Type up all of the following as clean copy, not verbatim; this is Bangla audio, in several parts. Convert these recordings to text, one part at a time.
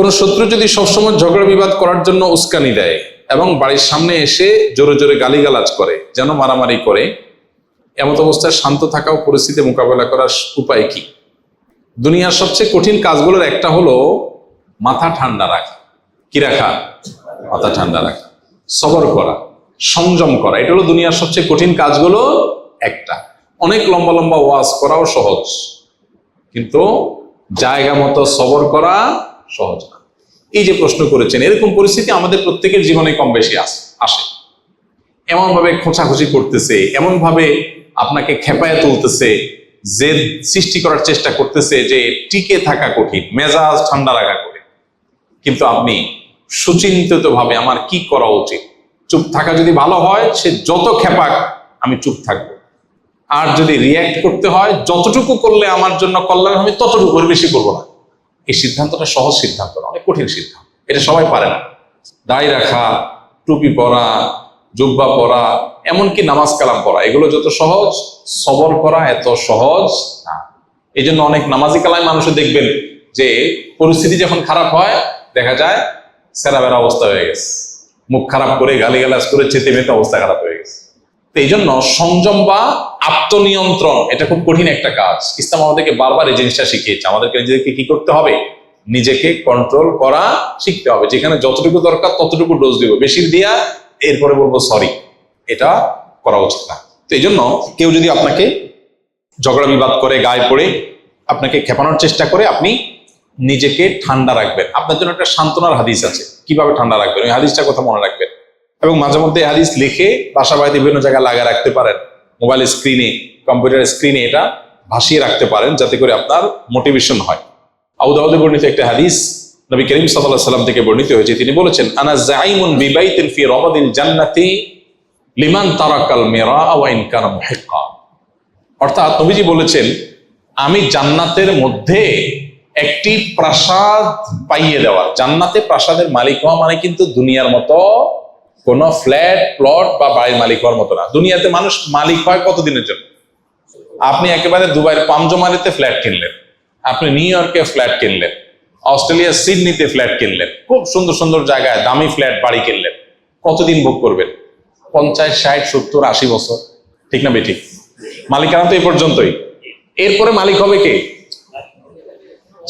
কোন শত্রু যদি সবসময় ঝগড়া বিবাদ করার জন্য উস্কানি দেয় এবং বাড়ির সামনে এসে জোরে জোরে গালিগালাজ করে, যেন মারামারি করে, এমত অবস্থায় শান্ত থাকা ও পরিস্থিতি মোকাবেলা করার উপায় কি? দুনিয়ার সবচেয়ে কঠিন কাজগুলোর একটা হলো মাথা ঠান্ডা রাখা। কি রাখা? মাথা ঠান্ডা রাখা, সবর করা, সংযম করা। এটা হলো দুনিয়ার সবচেয়ে কঠিন কাজগুলো একটা। অনেক লম্বা লম্বা ওয়াজ করাও সহজ, কিন্তু জায়গা মতো সবর করা সহজ না। এই যে প্রশ্ন করেছেন, এরকম পরিস্থিতি আমাদের প্রত্যেকের জীবনে কম বেশি আসে। এমন ভাবে খোঁচাখুচি করতেছে, এমন ভাবে আপনাকে খেপায় তুলতেছে, জেদ সৃষ্টি করার চেষ্টা করতেছে যে টিকে থাকা কঠিন, মেজাজ ঠান্ডা রাখা কঠিন। কিন্তু আপনি সুচিন্তিত ভাবে আমার কি করা উচিত, চুপ থাকা যদি ভালো হয়, সে যত খেপাক আমি চুপ থাকবো। আর যদি রিয়্যাক্ট করতে হয়, যতটুকু করলে আমার জন্য কল্যাণ হবে ততটুকু, বেশি করবো না। এই সিদ্ধান্তটা সহজ সিদ্ধান্ত না, অনেক কঠিন সিদ্ধান্ত। এটা সবাই পারে না। দাড়ি রাখা, টুপি পরা, জুব্বা পরা, এমনকি নামাজ কালাম পড়া, এগুলো যত সহজ, সবর করা এত সহজ না। এই জন্য অনেক নামাজি কালাম মানুষের দেখবেন যে পরিস্থিতি যখন খারাপ হয়, দেখা যায় সেরা বেড়া অবস্থা হয়ে গেছে, মুখ খারাপ করে গালিগালাজ করে চেতে মেতে অবস্থা খারাপ হয়ে গেছে। তো এই জন্য সংযম বা আত্মনিয়ন্ত্রণ এটা খুব কঠিন একটা কাজ। ইসলাম আমাদেরকে বারবার এই জিনিসটা শিখিয়েছে, আমাদেরকে নিজেদেরকে কি করতে হবে? নিজেকে কন্ট্রোল করা শিখতে হবে। যেখানে যতটুকু দরকার ততটুকু ডোজ দিব, বেশি দিয়া এরপরে বলবো সরি, এটা করা উচিত না। তো এই জন্য কেউ যদি আপনাকে ঝগড়া বিবাদ করে, গায়ে পড়ে আপনাকে খেপানোর চেষ্টা করে, আপনি নিজেকে ঠান্ডা রাখবেন। আপনার জন্য একটা সান্ত্বনার হাদিস আছে, কিভাবে ঠান্ডা রাখবেন, ওই হাদিসটার কথা মনে রাখবেন। এবং মাঝে মধ্যে হাদিস লিখে বাসা বাড়িতে বিভিন্ন জায়গায় লাগা রাখতে পারেন, মোবাইল স্ক্রিনে, কম্পিউটার স্ক্রিনে এটা ভাসিয়ে রাখতে পারেন, যাতে করে আপনার মোটিভেশন হয়। আবু দাউদে বর্ণিত একটা হাদিস নবী করিম সাল্লাল্লাহু আলাইহি সাল্লাম থেকে বর্ণিত হয়েছে। তিনি বলেছেন, আনা যাইমুন বিবাইতিন ফি রাবাদিল জান্নাতি লিমান তারাকাল মিরা ওয়া ইন কানা মুহিক্কা। অর্থাৎ নবীজি বলেছেন, আমি জান্নাতের মধ্যে একটি প্রাসাদ পাইয়ে দেওয়া। জান্নাতে প্রাসাদের মালিক হওয়া মানে কিন্তু দুনিয়ার মতো কোন ফ্ল্যাট প্লট বা বাড়ির মালিক হওয়ার মতো না। দুনিয়াতে মানুষ মালিক হয় কতদিনের জন্য? আপনি একেবারে দুবাইয়ের পামজমারিতে ফ্ল্যাট কিনলেন, আপনি নিউ ইয়র্কে ফ্ল্যাট কিনলেন, অস্ট্রেলিয়ার সিডনিতে ফ্ল্যাট কিনলেন, খুব সুন্দর সুন্দর জায়গায় দামি ফ্ল্যাট বাড়ি কিনলেন, কতদিন ভোগ করবেন? 50, 60, 70, 80 বছর, ঠিক না বেঠিক? মালিকানা তো এই পর্যন্তই। এরপরে মালিক হবে কে?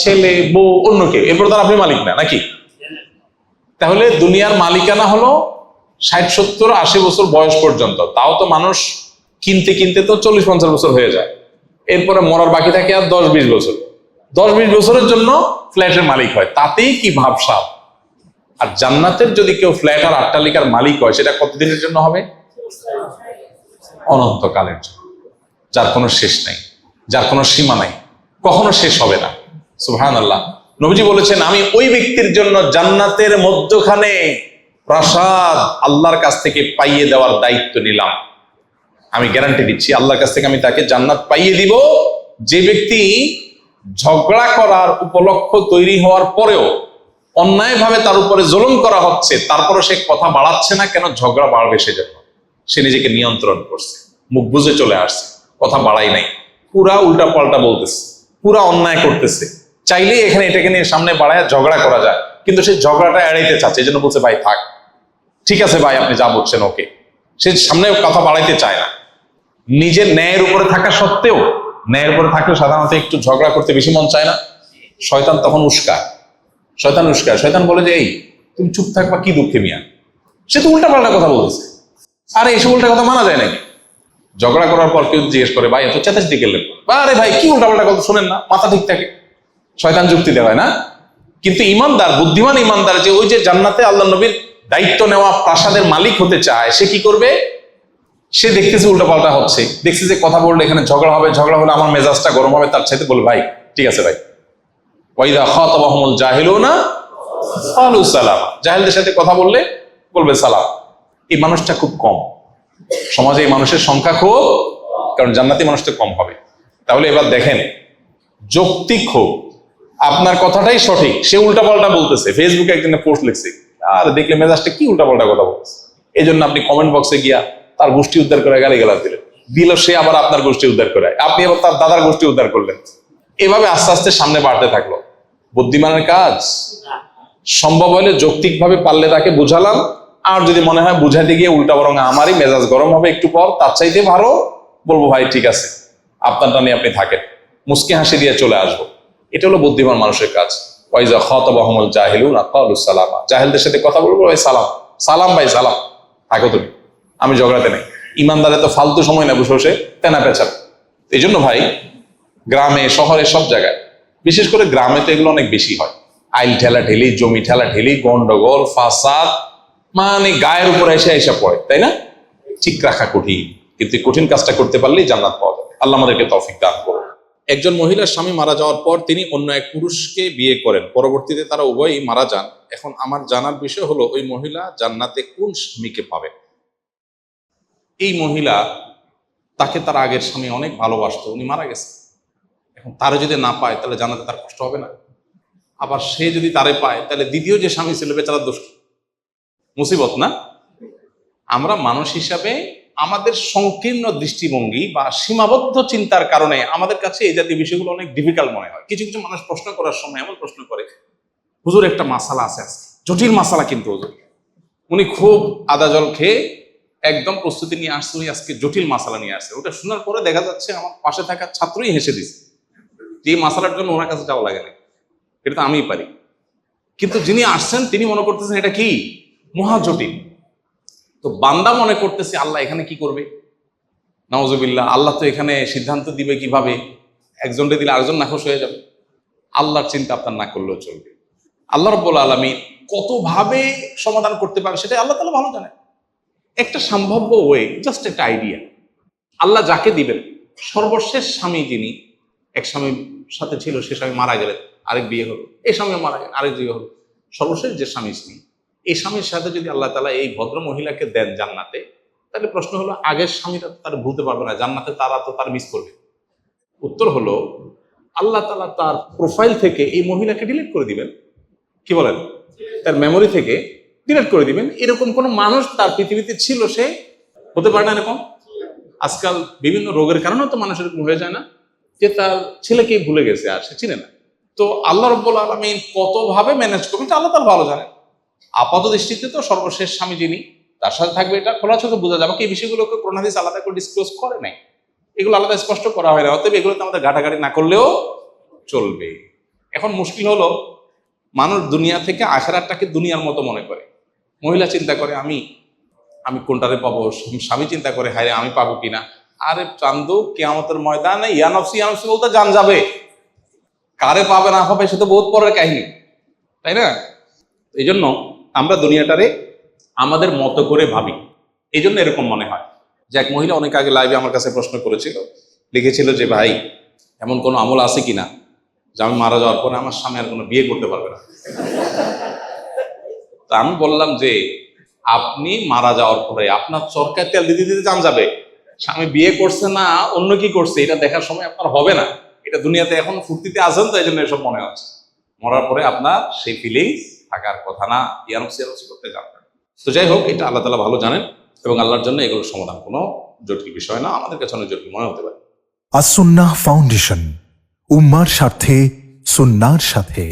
ছেলে, বউ, অন্য কেউ। এরপর তো আপনি মালিক না, নাকি? তাহলে দুনিয়ার মালিকানা হলো 60, 70, 80 বছর বয়স পর্যন্ত। তাও তো মানুষ কিনতে কিনতে তো 40-50 বছর হয়ে যায়। এরপরে মরার বাকি থাকে আর 10-20 বছর। 10-20 বছরের জন্য ফ্ল্যাটের মালিক হয়, তাতেই কি ভাবসাব। আর জান্নাতের যদি কেউ ফ্ল্যাট আর অট্টালিকার মালিক হয়, সেটা কতদিনের জন্য হবে? অনন্তকালের জন্য, যার কোনো শেষ নাই, যার কোনো সীমা নাই, কখনো শেষ হবে না। সুবহানাল্লাহ। নবীজি বলেছেন, আমি ওই ব্যক্তির জন্য জান্নাতের মধ্যখানে প্রাসাদ আল্লাহর কাছ থেকে পাইয়ে দেওয়ার দায়িত্ব নিলাম। আমি গ্যারান্টি দিচ্ছি, আল্লাহর কাছ থেকে আমি তাকে জান্নাত পাইয়ে দিব। যে ব্যক্তি ঝগড়া করার উপলক্ষ তৈরি হওয়ার পরেও অন্যায়ভাবে তার উপরে জুলুম করা হচ্ছে, তারপরে সে কথা বাড়াচ্ছে না, কেন? ঝগড়া বাড়বে সেজন্য। সে নিজেকে নিয়ন্ত্রণ করছে, মুখ বুজে চলে আসছে, কথা বাড়াই নাই, পুরা উল্টা পাল্টা বলতেছে, পুরা অন্যায় করতেছে। চাইলেই এখানে এটাকে নিয়ে সামনে বাড়ায় ঝগড়া করা যায়, কিন্তু সে ঝগড়াটা এড়াইতে চাচ্ছে, এই জন্য বলছে ভাই থাক, ঠিক আছে ভাই আপনি যা বলছেন ওকে। সে সামনে কথা বাড়াইতে চায় না। নিজের ন্যায়ের উপরে থাকা সত্ত্বেও, ন্যায়ের উপরে থাকলে সাধারণত একটু ঝগড়া করতে বেশি মন চায় না। শয়তান তখন উস্কায়, শয়তান বলে যে এই তুমি চুপ থাকবা, কি দুঃখে মিয়া, সে তো উল্টা পাল্টা কথা বলতেছে। আরে এইসব উল্টা কথা মানা যায় নাকি? ঝগড়া করার পর কেউ জিজ্ঞেস করে, ভাই এত চেতাস দিকে গেলেন, আরে ভাই কি উল্টা পাল্টা কথা শোনেন না, মাথা ঠিক থাকে। শয়তান যুক্তি দেওয়ায় না। কিন্তু ইমানদার, বুদ্ধিমান ইমানদার, যে ওই যে জান্নাতে আল্লাহ নবীর দায়িত্ব নেওয়া প্রাসাদের মালিক হতে চায়, সে কি করবে? সে দেখতেছে উল্টা পাল্টা হচ্ছে, দেখছে যে কথা বললে এখানে ঝগড়া হবে, ঝগড়া হলে আমার মেজাজটা গরম হবে, তার চাইতে বলে ভাই ঠিক আছে ভাই। ওয়াইদা খাতাবাহুমুল জাহিলুনা ক্বালু সালামা। জাহেলদের সাথে কথা বললে বলবে সালাম। এই মানুষটা খুব কম সমাজে, এই মানুষের সংখ্যা খুব, কারণ জান্নাতি মানুষটা কম হবে। তাহলে এবার দেখেন, যৌক্তিক হোক, আপনার কথাটাই সঠিক, সে উল্টা পাল্টা বলতেছে, ফেসবুকে একদিনে পোস্ট লিখছে, আর দেখলে মেজাজটা কি উল্টা পাল্টা কথা বলতেছে, এই জন্য আপনি কমেন্ট বক্সে গিয়া তার গোষ্ঠী উদ্ধার করে গালিগালাজ দিল, সে আবার আপনার গোষ্ঠী উদ্ধার করে, আপনি আবার তার দাদার গোষ্ঠী উদ্ধার করলেন। এভাবে আস্তে আস্তে সামনে বাড়তে থাকলো। বুদ্ধিমানের কাজ সম্ভব হলে যৌক্তিকভাবে পারলে তাকে বুঝালাম, আর যদি মনে হয় বুঝাতে গিয়ে উল্টা বরং আমারই মেজাজ গরম হবে একটু পর, তার চাইতে ভালো বলবো ভাই ঠিক আছে আপনারটা নিয়ে আপনি থাকেন, মুস্কি হাসি দিয়ে চলে আসবো। এটা হলো বুদ্ধিমান মানুষের কাজ। ওয়াইজা খাতাবাহুমুল জাহিলুনা ক্বালু সালামা, জাহেলদের সাথে কথা বলবো ভাই সালাম, সালাম ভাই সালাম, থাকো তুমি, আমি ঝগড়াতে নেই। ইমানদারে তো ফালতু সময় না বসে বসে তেনা পেঁচান। এই জন্য ভাই গ্রামে শহরে সব জায়গায়, বিশেষ করে গ্রামে তো এগুলো অনেক বেশি হয়। আইল ঠেলা ঠেলি, জমি ঠেলা ঠেলি, গন্ডগোল, ফাসাদ, মানে গায়ের উপরে এসে এসে পড়ে, তাই না? ঠিক রাখা কঠিন, কিন্তু এই কঠিন কাজটা করতে পারলেই জান্নাত পাওয়া যাবে। আল্লাহ আমাদেরকে তৌফিক দান করুন। একজন মহিলার স্বামী মারা যাওয়ার পর তিনি অন্য এক পুরুষকে বিয়ে করেন, পরবর্তীতে তারা উভয়ই মারা যান। এখন আমার জানার বিষয় হলো ওই মহিলা জান্নাতে কোন স্বামীকে পাবেন? এই মহিলা, তাকে তার আগের স্বামী অনেক ভালোবাসতো, উনি মারা গেছে, এখন তারে যদি না পায় তাহলে জান্নাতে তার কষ্ট হবে না? আবার সে যদি তারে পায় তাহলে দ্বিতীয় যে স্বামী ছিল বেচারার দোষ, মুসিবত না? আমরা মানুষ হিসাবে আমাদের সংকীর্ণ দৃষ্টিভঙ্গি বা সীমাবদ্ধ চিন্তার কারণে আমাদের কাছে এই জাতীয় বিষয়গুলো অনেক ডিফিকাল্ট মনে হয়। কিছু কিছু মানুষ প্রশ্ন করার সময় এমন প্রশ্ন করে, হুজুর একটা মাসালা আছে আজকে, জটিল মাসালা কিন্তু হুজুর, উনি খুব আদা জল খেয়ে একদম প্রস্তুতি নিয়ে আসছে, উনি আজকে জটিল মাসালা নিয়ে আসছে। ওটা শোনার পরে দেখা যাচ্ছে আমার পাশে থাকা ছাত্রই হেসে দিচ্ছে, যে এই মাসালার জন্য ওনার কাছে যাওয়া লাগে না, এটা তো আমিই পারি। কিন্তু যিনি আসছেন তিনি মনে করতেছেন এটা কি মহা জটিল। তো বান্দা মনে করতেছে আল্লাহ এখানে কি করবে, নাউজুবিল্লাহ, আল্লাহ তো এখানে সিদ্ধান্ত দিবে কিভাবে, একজনকে দিলে আরেকজন নাখোশ হয়ে যাবে। আল্লাহর চিন্তা আপনার না করলেও চলবে। আল্লাহ রাব্বুল আলামিন কতভাবে সমাধান করতে পারে সেটা আল্লাহ তাআলা ভালো জানেন। একটা সম্ভাব্য ওয়ে, জাস্ট একটা আইডিয়া, আল্লাহ যাকে দিবেন, সর্বশেষ স্বামী যিনি, এক স্বামীর সাথে ছিল, সে স্বামী মারা গেলেন, আরেক বিয়ে হলো, এই স্বামী মারা গেলেন, আরেক বিয়ে হলো, সর্বশেষ যে স্বামী ছিল, এই স্বামীর সাথে যদি আল্লাহ তাআলা এই ভদ্র মহিলাকে দেন জান্নাতে, তাহলে প্রশ্ন হলো আগের স্বামীরা তার ভুলতে পারবে না, জান্নাতে তারা তো তার মিস করবে। উত্তর হলো আল্লাহ তাআলা তার প্রোফাইল থেকে এই মহিলাকে ডিলিট করে দিবেন। কি বলেন? তার মেমোরি থেকে ডিলিট করে দিবেন। এরকম কোন মানুষ তার পৃথিবীতে ছিল, সে হতে পারে না এরকম। আজকাল বিভিন্ন রোগের কারণেও তো মানুষ এরকম হয়ে যায় না, যে তার ছেলেকে ভুলে গেছে আর সে চিনে না। তো আল্লাহ রাব্বুল আলামিন কতভাবে ম্যানেজ করবেন তা আল্লাহ তাআলা ভালো জানেন। আপাত দৃষ্টিতে তো সর্বশেষ স্বামী যিনি, তার সাথে থাকবে, এটা খোলা চোখে বোঝা যাবে। এই বিষয়গুলোকে কোরআন হাদিস আলাদা করে ডিসক্লোজ করে নাই, এগুলো আলাদা স্পষ্ট করা হয় না। অতএব এগুলোতে আমাদের ঘাটাঘাটি না করলেও চলবে। এখন মুশকিল হলো মানুষ দুনিয়া থেকে আখিরাতটাকে দুনিয়ার মতো মনে করে। মহিলা চিন্তা করে আমি কোনটারে পাবো, স্বামী চিন্তা করে হায় রে আমি পাবো কিনা। আরে চান্দু, কিয়ামতের ময়দানে ইয়া নফসি বলতে জান যাবে, কারে পাবে না পাবে সে তো বহুত পরের কাহিনী, তাই না? এই জন্য আমরা দুনিয়াটারে আমাদের মতো করে ভাবি, এই জন্য এরকম মনে হয়। যে এক মহিলা অনেক আগে লাইভে আমার কাছে প্রশ্ন করেছিল, লিখেছিল যে ভাই এমন কোনো আমল আছে কিনা যে আমি মারা যাওয়ার পরে আমার স্বামী আর কোনো বিয়ে করতে পারবে না। তা আমি বললাম যে আপনি মারা যাওয়ার পরে আপনার চরকায় তেল দিতে দিতে জান যাবে, স্বামী বিয়ে করছে না অন্য কি করছে এটা দেখার সময় আপনার হবে না। এটা দুনিয়াতে এখন ফুর্তিতে আছেন তো এই জন্য এসব মনে হচ্ছে, মরার পরে আপনার সেই ফিলিংস থাকার কথা না, ইয়ারসি করতে জানবেন। তো যাই হোক, এটা আল্লাহ তাআলা ভালো জানেন এবং আল্লাহর জন্য এগুলো সমাধান কোনো জটিল বিষয় না, আমাদের কাছে অনেক জটিল মনে হতে পারে। আস-সুন্নাহ ফাউন্ডেশন, উম্মার স্বার্থে সুন্নাহর সাথে।